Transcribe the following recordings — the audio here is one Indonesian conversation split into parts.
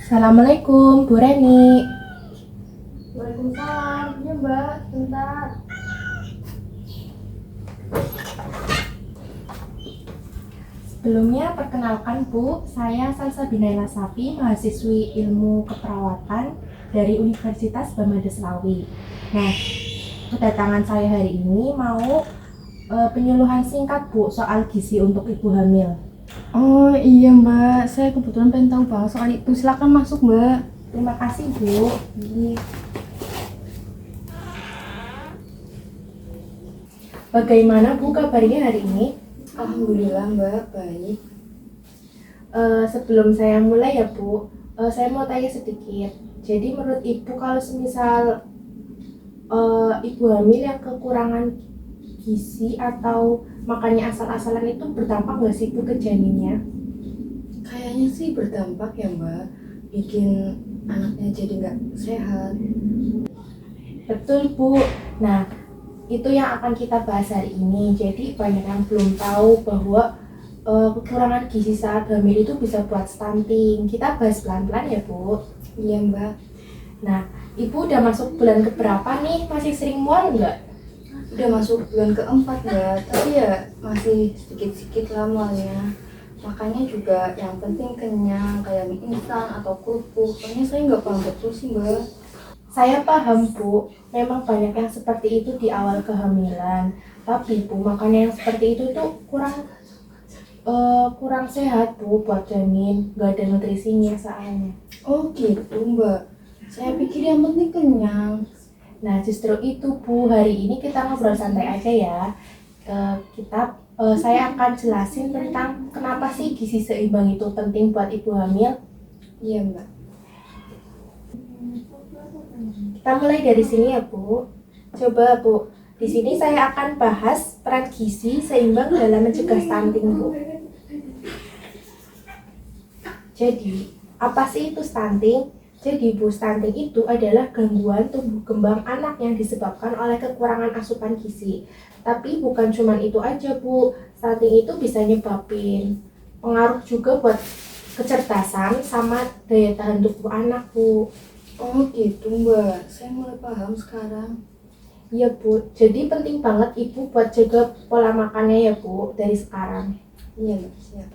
Assalamualaikum, Bu Reni. Waalaikumsalam. Iya Mbak, bentar. Sebelumnya perkenalkan Bu, saya Salsabila Safi, mahasiswi ilmu keperawatan dari Universitas Bamada Selawi. Nah, kedatangan saya hari ini mau penyuluhan singkat Bu soal gizi untuk ibu hamil. Oh iya Mbak, saya kebetulan pengen tahu banget soal itu. Silakan masuk Mbak. Terima kasih Bu. Bagaimana Bu kabarnya hari ini? Alhamdulillah Mbak, baik. Sebelum saya mulai ya Bu, saya mau tanya sedikit. Jadi menurut Ibu kalau semisal ibu hamil yang kekurangan gizi atau makannya asal-asalan itu berdampak nggak sih Bu ke janinnya? Kayaknya sih berdampak ya Mbak, bikin anaknya jadi nggak sehat. Betul Bu. Nah, itu yang akan kita bahas hari ini. Jadi banyak yang belum tahu bahwa kekurangan gizi saat hamil itu bisa buat stunting. Kita bahas pelan-pelan ya Bu. Iya Mbak. Nah, Ibu udah masuk bulan keberapa nih? Masih sering mual nggak? Udah masuk bulan keempat Mbak, tapi ya masih sedikit-sedikit lah mualnya. Makanya juga yang penting kenyang, kayak mie instan atau kerupuk. Soalnya saya nggak paham betul sih Mbak. Saya paham Bu, memang banyak yang seperti itu di awal kehamilan. Tapi Bu, makanan yang seperti itu tuh kurang sehat Bu buat janin, nggak ada nutrisinya soalnya. Oh gitu Mbak, saya pikir yang penting kenyang. Nah justru itu Bu, hari ini kita ngobrol santai aja ya. Saya akan jelasin tentang kenapa sih gizi seimbang itu penting buat ibu hamil. Iya Mbak. Kita mulai dari sini ya Bu. Coba Bu, di sini saya akan bahas peran gizi seimbang dalam mencegah stunting Bu. Jadi, apa sih itu stunting? Jadi Bu, stunting itu adalah gangguan tumbuh kembang anak yang disebabkan oleh kekurangan asupan gizi. Tapi bukan cuma itu aja Bu, stunting itu bisa nyebabin pengaruh juga buat kecerdasan sama daya tahan tubuh anak Bu. Oh gitu Mbak, saya mulai paham sekarang. Iya Bu, jadi penting banget Ibu buat jaga pola makannya ya Bu dari sekarang. Iya Mbak, siap.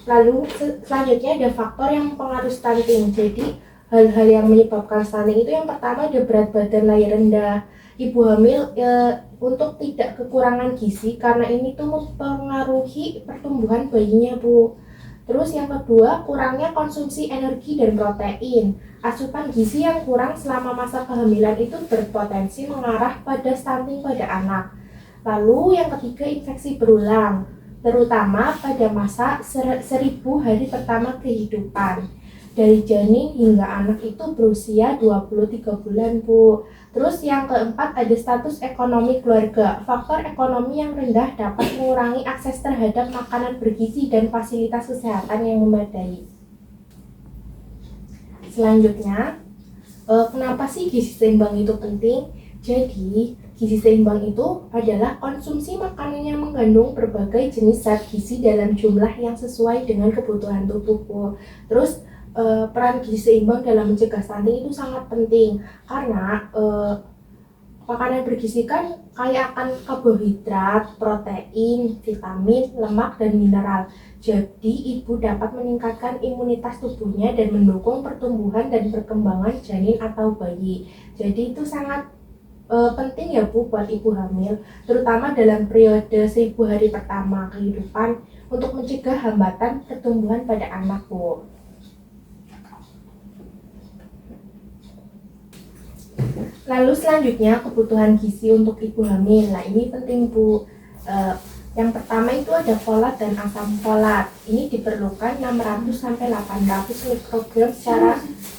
Lalu selanjutnya ada faktor yang mempengaruhi stunting. Jadi hal-hal yang menyebabkan stunting itu yang pertama ada berat badan lahir rendah. Ibu hamil untuk tidak kekurangan gizi karena ini tuh mempengaruhi pertumbuhan bayinya Bu. Terus yang kedua, kurangnya konsumsi energi dan protein. Asupan gizi yang kurang selama masa kehamilan itu berpotensi mengarah pada stunting pada anak. Lalu yang ketiga, infeksi berulang, terutama pada masa 1000 hari pertama kehidupan. Dari janin hingga anak itu berusia 23 bulan Bu. Terus yang keempat ada status ekonomi keluarga. Faktor ekonomi yang rendah dapat mengurangi akses terhadap makanan bergizi dan fasilitas kesehatan yang memadai. Selanjutnya, kenapa sih gizi seimbang itu penting? Jadi, gizi seimbang itu adalah konsumsi makanan yang mengandung berbagai jenis zat gizi dalam jumlah yang sesuai dengan kebutuhan tubuh. Terus peran gizi seimbang dalam mencegah stunting itu sangat penting karena makanan bergizi kan kaya akan karbohidrat, protein, vitamin, lemak, dan mineral. Jadi ibu dapat meningkatkan imunitas tubuhnya dan mendukung pertumbuhan dan perkembangan janin atau bayi. Jadi itu sangat penting ya Bu buat ibu hamil, terutama dalam periode 1000 hari pertama kehidupan untuk mencegah hambatan pertumbuhan pada anak Bu. Lalu selanjutnya kebutuhan gizi untuk ibu hamil. Nah ini penting Bu. Yang pertama itu ada folat dan asam folat. Ini diperlukan 600 sampai 800 mikrogram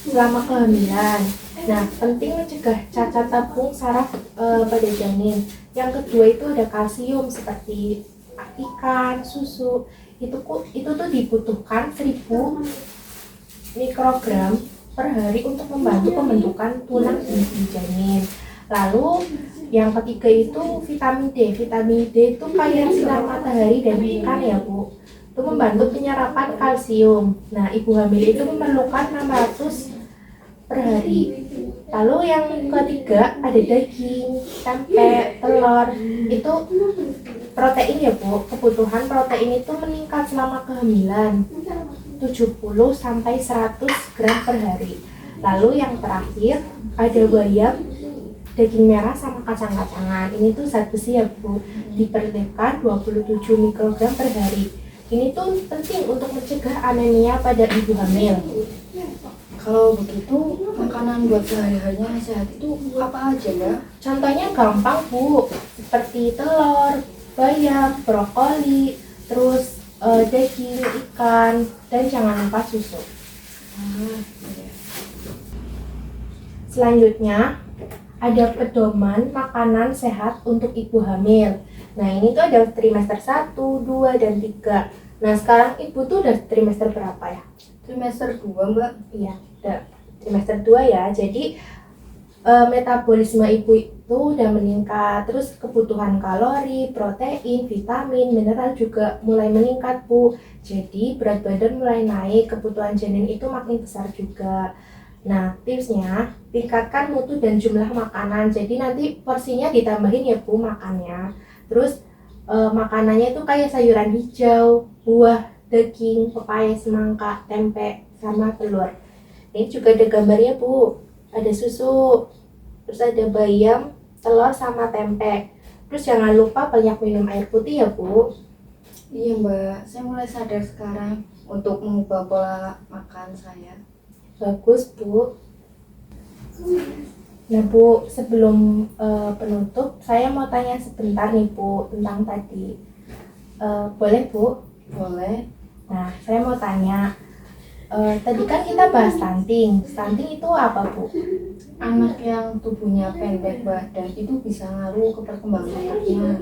selama kehamilan. Nah, penting mencegah cacat tabung saraf pada janin. Yang kedua itu ada kalsium seperti ikan, susu. Itu tuh dibutuhkan 1000 mikrogram per hari untuk membantu pembentukan tulang di janin. Lalu yang ketiga itu vitamin D. Vitamin D itu kaya sinar matahari dan ikan ya Bu. itu membantu penyerapan kalsium. Nah, ibu hamil itu memerlukan 600 per hari. Lalu yang ketiga ada daging, tempe, telur. Itu protein ya Bu. Kebutuhan protein itu meningkat selama kehamilan 70 sampai 100 gram per hari. Lalu yang terakhir ada bayam, daging merah sama kacang-kacangan. Ini tuh zat besi ya Bu. Diperlukan 27 mikrogram per hari. Ini tuh penting untuk mencegah anemia pada ibu hamil. Kalau begitu, makanan buat sehari-harinya sehat itu apa aja, Mbak? Contohnya gampang Bu, seperti telur, bayam, brokoli, terus daging, ikan, dan jangan lupa susu. Iya. Selanjutnya, ada pedoman makanan sehat untuk ibu hamil. Nah, ini tuh ada trimester 1, 2, dan 3. Nah, sekarang ibu tuh udah trimester berapa ya? Trimester 2, Mbak. Iya, udah trimester 2 ya. Jadi, metabolisme ibu itu udah meningkat. Terus kebutuhan kalori, protein, vitamin, mineral juga mulai meningkat, Bu. Jadi, berat badan mulai naik, kebutuhan janin itu makin besar juga. Nah, tipsnya, tingkatkan mutu dan jumlah makanan. Jadi nanti porsinya ditambahin ya Bu makannya. Terus makanannya itu kayak sayuran hijau, buah, daging, pepaya, semangka, tempe, sama telur. Ini juga ada gambarnya Bu. Ada susu, terus ada bayam, telur, sama tempe. Terus jangan lupa banyak minum air putih ya Bu. Iya, Mbak. Saya mulai sadar sekarang untuk mengubah pola makan saya. Bagus Bu. Nah Bu, sebelum penutup, saya mau tanya sebentar nih Bu tentang tadi. Boleh Bu? Boleh. Nah, saya mau tanya, tadi kan kita bahas stunting. Stunting itu apa Bu? Anak yang tubuhnya pendek, Mbak, dan itu bisa ngaruh ke perkembangan otaknya.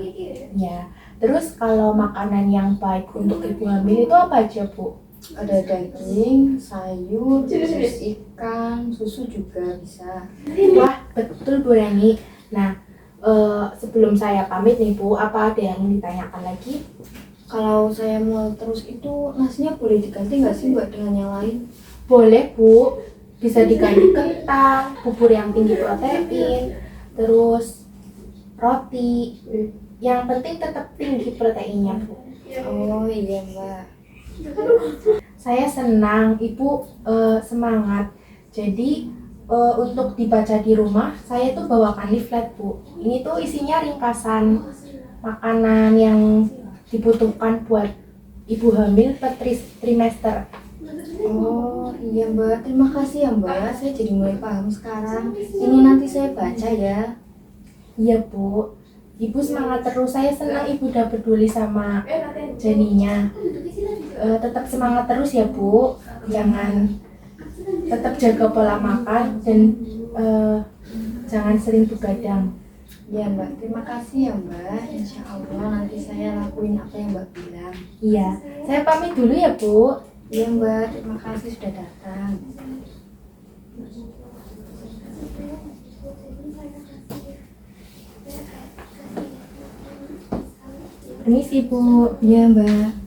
Ya, terus kalau makanan yang baik untuk ibu hamil itu apa aja Bu? Ada daging, sayur, terus ikan, susu juga bisa. Wah, betul Bu Reni. Nah, sebelum saya pamit nih Bu, apa ada yang ditanyakan lagi? Kalau saya mau terus itu nasinya boleh diganti nggak sih, Mbak, dengan yang lain? Boleh Bu, bisa diganti kentang, bubur yang tinggi protein, terus roti. Yang penting tetap tinggi proteinnya Bu. Oh iya, Mbak. Saya senang Ibu semangat. Jadi untuk dibaca di rumah, saya tuh bawakan leaflet Bu. Ini tuh isinya ringkasan makanan yang dibutuhkan buat ibu hamil per trimester. Oh iya, Mbak, terima kasih ya, Mbak. Saya jadi mulai paham sekarang. Ini nanti saya baca ya. Iya Bu, Ibu semangat terus. Saya senang Ibu udah peduli sama janinya. Tetap semangat terus ya Bu. Jangan, tetap jaga pola makan dan jangan sering begadang. Ya, Mbak, terima kasih ya, Mbak. Insya Allah nanti saya lakuin apa yang Mbak bilang. Iya, saya pamit dulu ya Bu. Iya, Mbak, terima kasih sudah datang. Permisi Bu. Iya, Mbak.